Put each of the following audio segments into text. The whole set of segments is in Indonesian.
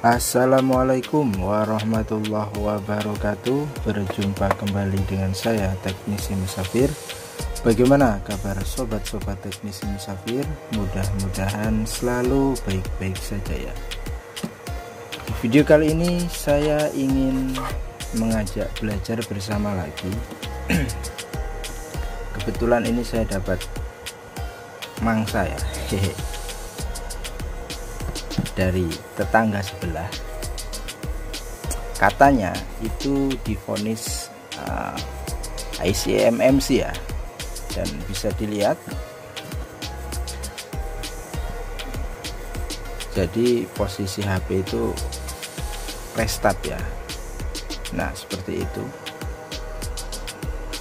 Assalamualaikum warahmatullahi wabarakatuh. Berjumpa kembali dengan saya Teknisi Musafir. Bagaimana kabar sobat-sobat Teknisi Musafir? Mudah-mudahan selalu baik-baik saja ya. Di video kali ini saya ingin mengajak belajar bersama lagi. Kebetulan ini saya dapat mangsa ya, dari tetangga sebelah. Katanya itu divonis ICMMC ya, dan bisa dilihat jadi posisi HP itu restart ya. Nah seperti itu,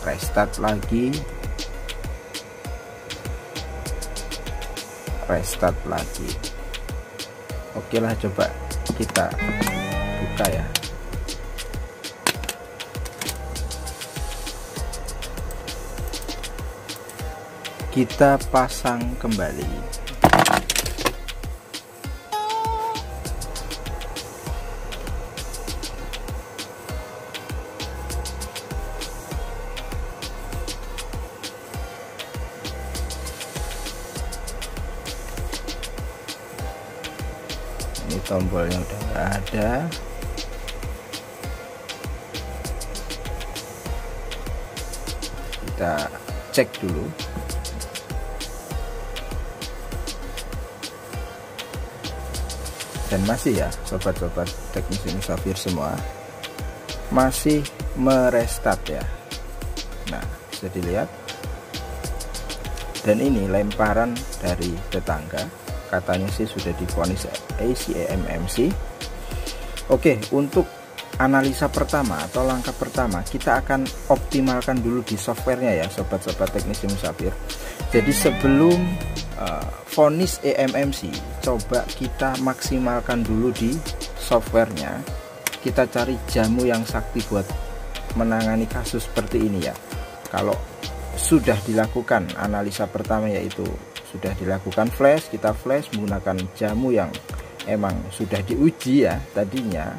restart lagi, restart lagi. Oke lah, coba kita buka ya. Kita pasang kembali. Ini tombolnya udah nggak ada. Kita cek dulu. Dan masih ya sobat-sobat Teknisi Musafir semua, masih merestart ya. Nah bisa dilihat. Dan ini lemparan dari tetangga, katanya sih sudah divonis ICMMC. Oke, untuk analisa pertama atau langkah pertama, kita akan optimalkan dulu di softwarenya ya sobat-sobat Teknisi Musafir. Jadi sebelum vonis EMMC, coba kita maksimalkan dulu di softwarenya. Kita cari jamu yang sakti buat menangani kasus seperti ini ya. Kalau sudah dilakukan analisa pertama, yaitu sudah dilakukan flash, kita flash menggunakan jamu yang emang sudah diuji ya tadinya,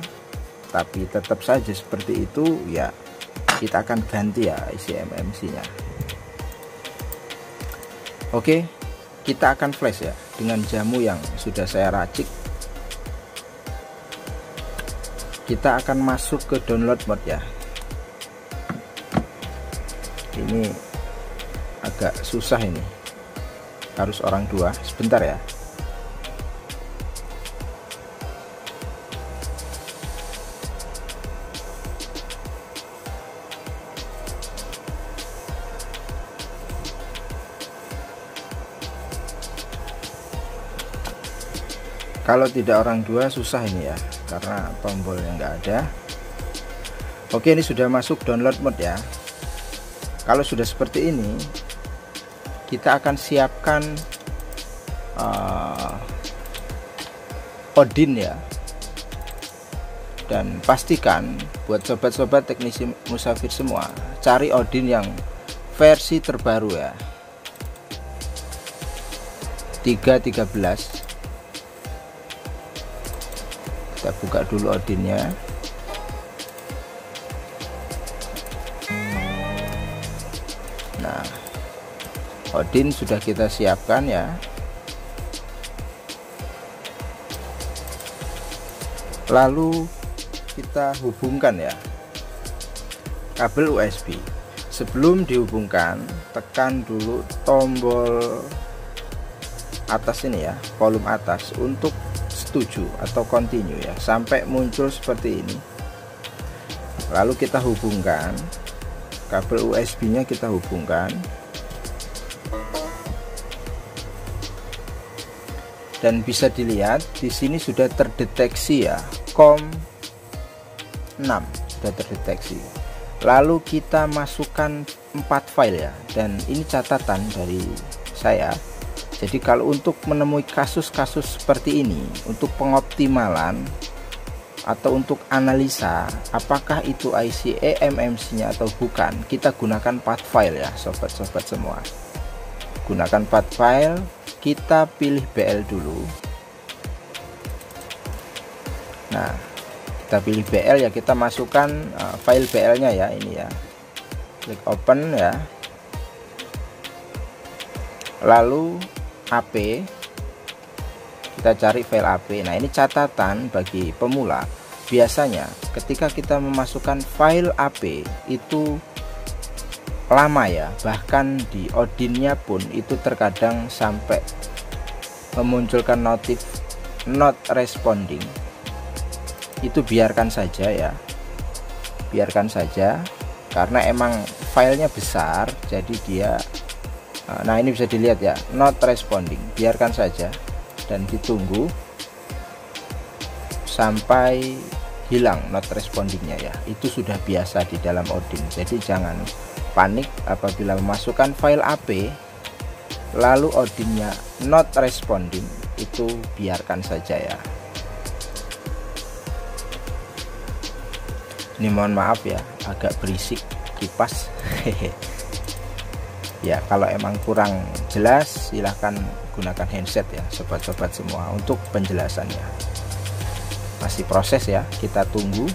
tapi tetap saja seperti itu ya, kita akan ganti ya ICMMC nya. Oke, kita akan flash ya dengan jamu yang sudah saya racik. Kita akan masuk ke download mode ya. Ini agak susah, ini harus orang dua. Sebentar ya. Kalau tidak orang dua susah ini ya, karena tombolnya nggak ada. Oke, ini sudah masuk download mode ya. Kalau sudah seperti ini, kita akan siapkan Odin ya. Dan pastikan buat sobat-sobat Teknisi Musafir semua, cari Odin yang versi terbaru ya, 3.13. Kita buka dulu Odinnya. Nah, Odin sudah kita siapkan ya. Lalu kita hubungkan ya kabel USB. Sebelum dihubungkan, tekan dulu tombol atas ini ya, volume atas, untuk setuju atau continue ya, sampai muncul seperti ini. Lalu kita hubungkan kabel USB nya, kita hubungkan, dan bisa dilihat di sini sudah terdeteksi ya, COM6 sudah terdeteksi. Lalu kita masukkan 4 file ya, dan ini catatan dari saya. Jadi kalau untuk menemui kasus-kasus seperti ini, untuk pengoptimalan atau untuk analisa apakah itu ICMMC nya atau bukan, kita gunakan path file ya sobat-sobat semua. Gunakan path file, kita pilih BL dulu. Nah, kita pilih BL ya, kita masukkan file BL nya ya, ini ya, klik open ya, lalu AP, kita cari file AP. Nah, ini catatan bagi pemula, biasanya ketika kita memasukkan file AP itu lama ya, bahkan di Odin-nya pun itu terkadang sampai memunculkan notif not responding. Itu biarkan saja ya, biarkan saja, karena emang filenya besar, jadi dia, nah ini bisa dilihat ya, not responding. Biarkan saja dan ditunggu sampai hilang not respondingnya ya. Itu sudah biasa di dalam Odin, jadi jangan panik apabila memasukkan file AP lalu Odin-nya not responding. Itu biarkan saja ya. Ini mohon maaf ya, agak berisik kipas. Ya, kalau emang kurang jelas silahkan gunakan handset ya sobat-sobat semua untuk penjelasannya. Masih proses ya, kita tunggu.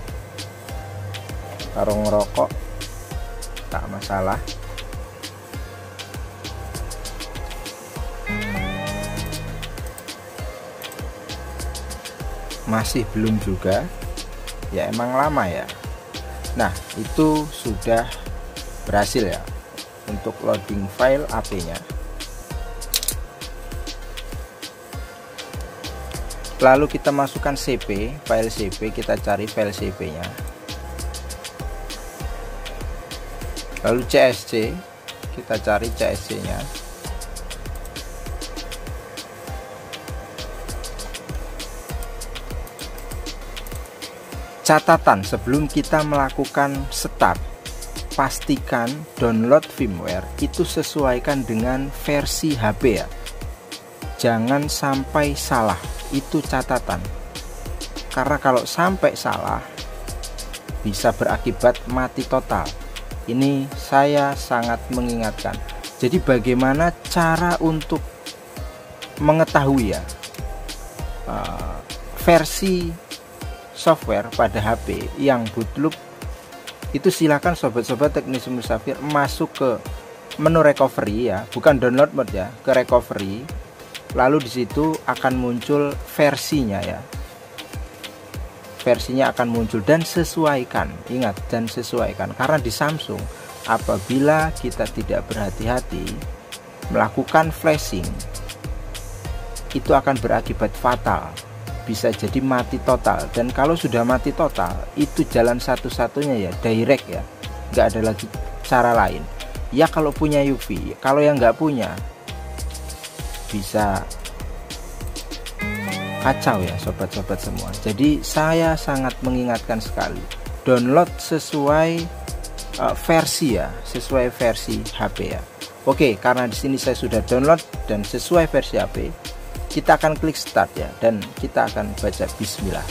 Kalau ngerokok tak masalah. Masih belum juga ya, emang lama ya. Nah, itu sudah berhasil ya untuk loading file AP-nya. Lalu kita masukkan CP, file CP, kita cari file CP-nya. Lalu CSC, kita cari CSC-nya. Catatan sebelum kita melakukan start, pastikan download firmware itu sesuaikan dengan versi HP ya. Jangan sampai salah, itu catatan. Karena kalau sampai salah bisa berakibat mati total. Ini saya sangat mengingatkan. Jadi bagaimana cara untuk mengetahui ya versi software pada HP yang bootloop itu, silakan sobat-sobat teknisi musafir masuk ke menu recovery ya, bukan download mode ya, ke recovery. Lalu di situ akan muncul versinya ya. Versinya akan muncul dan sesuaikan. Ingat, dan sesuaikan, karena di Samsung apabila kita tidak berhati-hati melakukan flashing itu akan berakibat fatal. Bisa jadi mati total, dan kalau sudah mati total itu jalan satu-satunya ya direct ya, nggak ada lagi cara lain ya. Kalau punya UV, kalau yang nggak punya bisa kacau ya sobat-sobat semua. Jadi saya sangat mengingatkan sekali, download sesuai versi ya, sesuai versi HP ya. Oke, karena di sini saya sudah download dan sesuai versi HP, kita akan klik start ya, dan kita akan baca bismillah.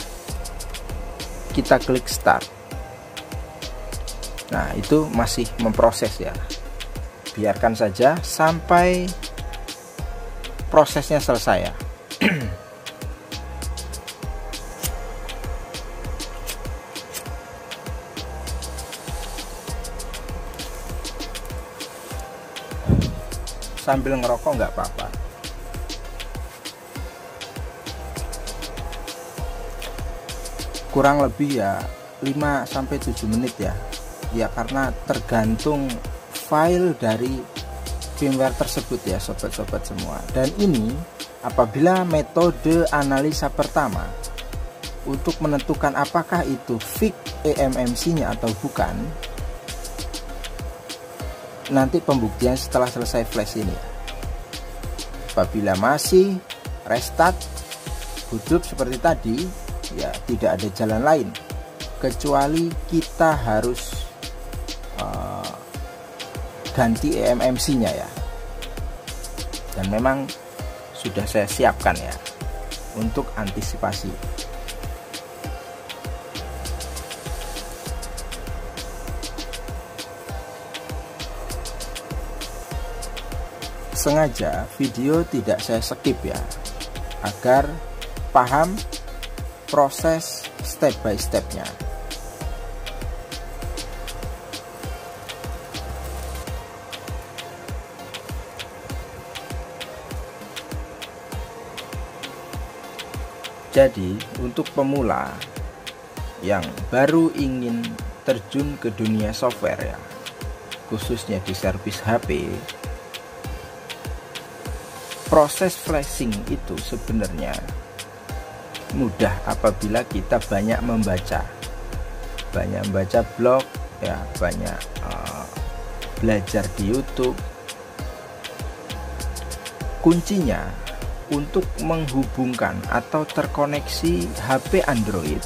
Kita klik start. Nah, itu masih memproses ya. Biarkan saja sampai prosesnya selesai ya. Sambil ngerokok nggak apa-apa. Kurang lebih ya 5-7 menit ya. Ya, karena tergantung file dari firmware tersebut ya sobat-sobat semua. Dan ini apabila metode analisa pertama untuk menentukan apakah itu fix eMMC nya atau bukan, nanti pembuktian setelah selesai flash ini. Apabila masih restart bootloop seperti tadi ya, tidak ada jalan lain kecuali kita harus ganti eMMC nya ya. Dan memang sudah saya siapkan ya untuk antisipasi. Sengaja video tidak saya skip ya, agar paham proses step by stepnya. Jadi untuk pemula yang baru ingin terjun ke dunia software ya, khususnya di servis HP, proses flashing itu sebenarnya mudah apabila kita banyak membaca blog ya, banyak belajar di YouTube. Kuncinya untuk menghubungkan atau terkoneksi HP Android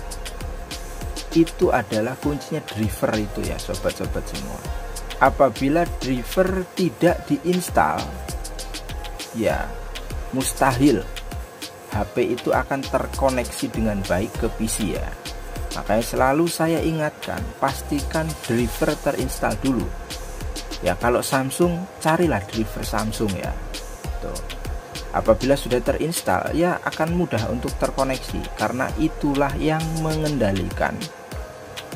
itu adalah kuncinya driver itu ya sobat-sobat semua. Apabila driver tidak diinstal, ya mustahil HP itu akan terkoneksi dengan baik ke PC ya. Makanya selalu saya ingatkan, pastikan driver terinstal dulu ya. Kalau Samsung, carilah driver Samsung ya. Tuh. Apabila sudah terinstal, ya akan mudah untuk terkoneksi, karena itulah yang mengendalikan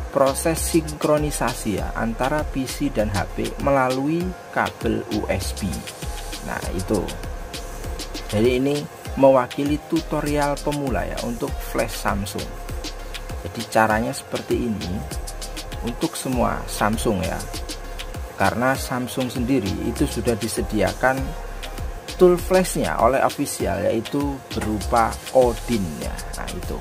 proses sinkronisasi ya antara PC dan HP melalui kabel USB. Nah itu. Jadi ini mewakili tutorial pemula ya untuk flash Samsung. Jadi caranya seperti ini untuk semua Samsung ya. Karena Samsung sendiri itu sudah disediakan tool flashnya oleh official, yaitu berupa Odin ya. Nah itu.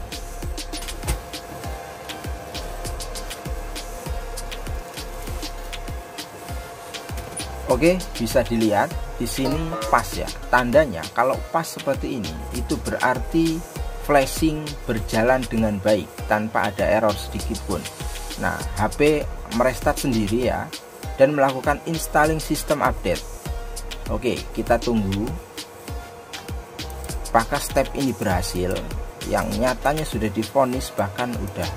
Oke, bisa dilihat di sini pas ya. Tandanya kalau pas seperti ini itu berarti flashing berjalan dengan baik tanpa ada error sedikit pun. Nah, HP merestart sendiri ya dan melakukan installing system update. Oke, kita tunggu apakah step ini berhasil. Yang nyatanya sudah divonis bahkan udah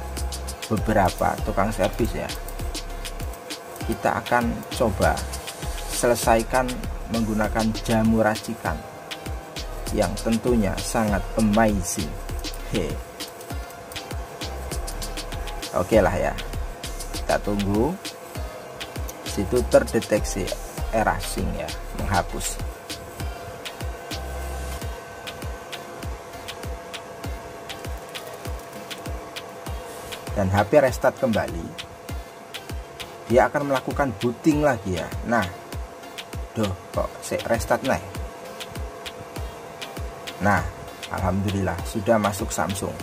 beberapa tukang servis ya. Kita akan coba selesaikan menggunakan jamu racikan yang tentunya sangat amazing. Oke lah ya, kita tunggu. Situ terdeteksi erasing ya, menghapus. Dan HP restart kembali, dia akan melakukan booting lagi ya. Nah, duh, kok restart nih. Nah, alhamdulillah sudah masuk Samsung.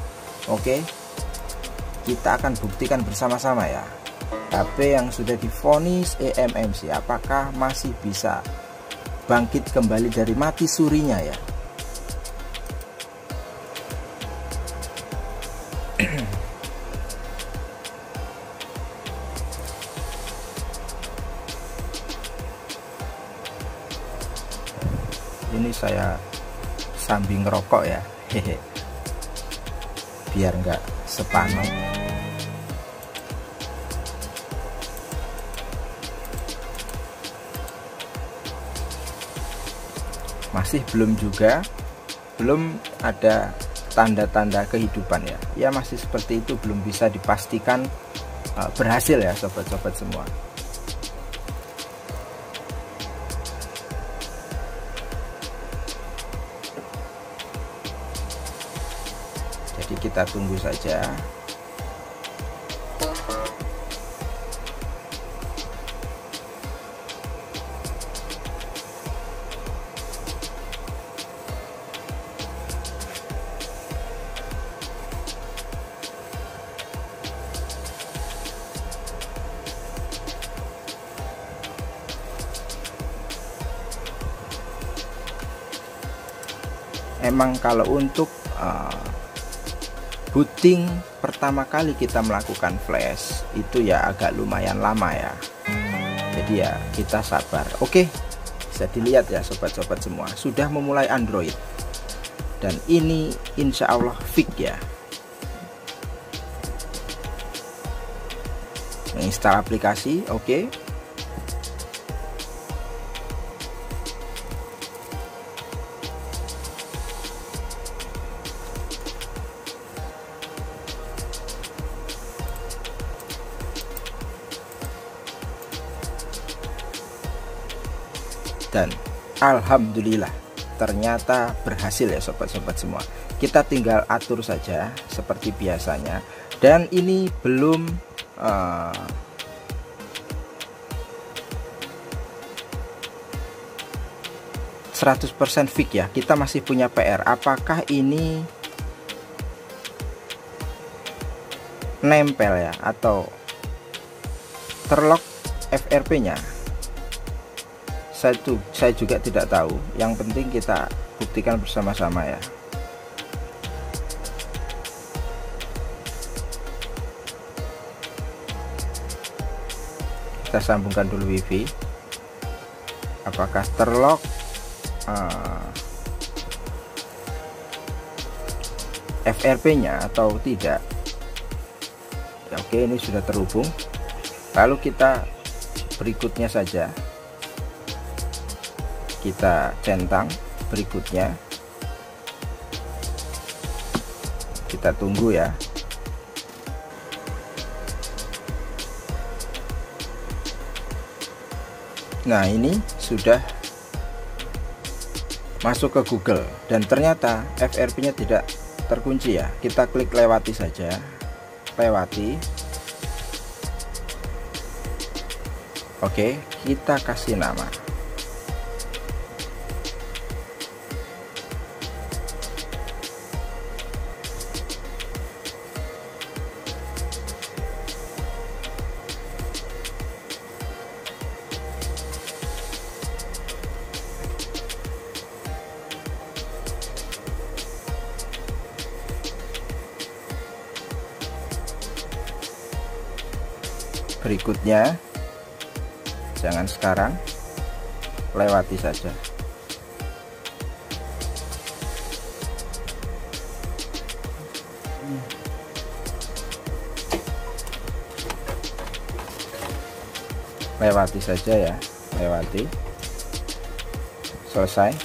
Oke, kita akan buktikan bersama-sama ya. HP yang sudah divonis eMMC apakah masih bisa bangkit kembali dari mati surinya ya. Ini saya sambil ngerokok ya, hehe, biar nggak sepaneng. Masih belum juga, belum ada tanda-tanda kehidupan ya. Ya masih seperti itu, belum bisa dipastikan berhasil ya sobat-sobat semua. Jadi kita tunggu saja. Emang kalau untuk booting pertama kali kita melakukan flash itu ya agak lumayan lama ya. Jadi ya kita sabar. Oke, bisa dilihat ya sobat-sobat semua, sudah memulai Android. Dan ini insya Allah fix ya. Menginstal aplikasi, oke. dan alhamdulillah ternyata berhasil ya sobat-sobat semua. Kita tinggal atur saja seperti biasanya, dan ini belum 100% fix ya, kita masih punya PR. Apakah ini nempel ya atau terlock FRP nya? Saya juga tidak tahu. Yang penting kita buktikan bersama-sama ya. Kita sambungkan dulu wifi. Apakah terlock FRP nya atau tidak ya? Oke, ini sudah terhubung. Lalu kita berikutnya saja, kita centang berikutnya, kita tunggu ya. Nah, ini sudah masuk ke Google dan ternyata FRP nya tidak terkunci ya. Kita klik lewati saja, lewati. Oke, kita kasih nama. Berikutnya, jangan sekarang, lewati saja. Lewati saja ya, lewati. Selesai.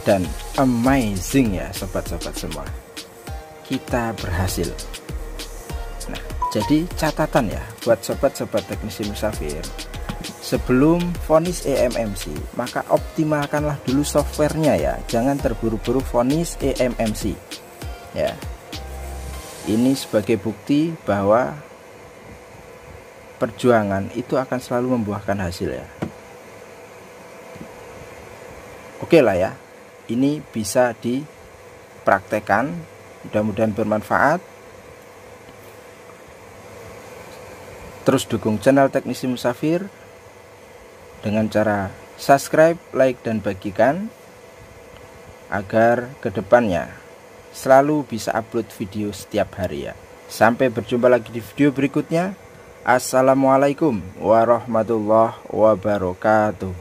Dan amazing ya sobat-sobat semua, kita berhasil. Nah, jadi catatan ya buat sobat-sobat teknisi Musafir, sebelum vonis eMMC maka optimalkanlah dulu softwarenya ya, jangan terburu-buru vonis eMMC ya. Ini sebagai bukti bahwa perjuangan itu akan selalu membuahkan hasil ya. Oke lah ya, ini bisa dipraktekkan, mudah-mudahan bermanfaat. Terus dukung channel Teknisi Musafir dengan cara subscribe, like, dan bagikan agar kedepannya selalu bisa upload video setiap hari ya. Sampai berjumpa lagi di video berikutnya. Assalamualaikum warahmatullahi wabarakatuh.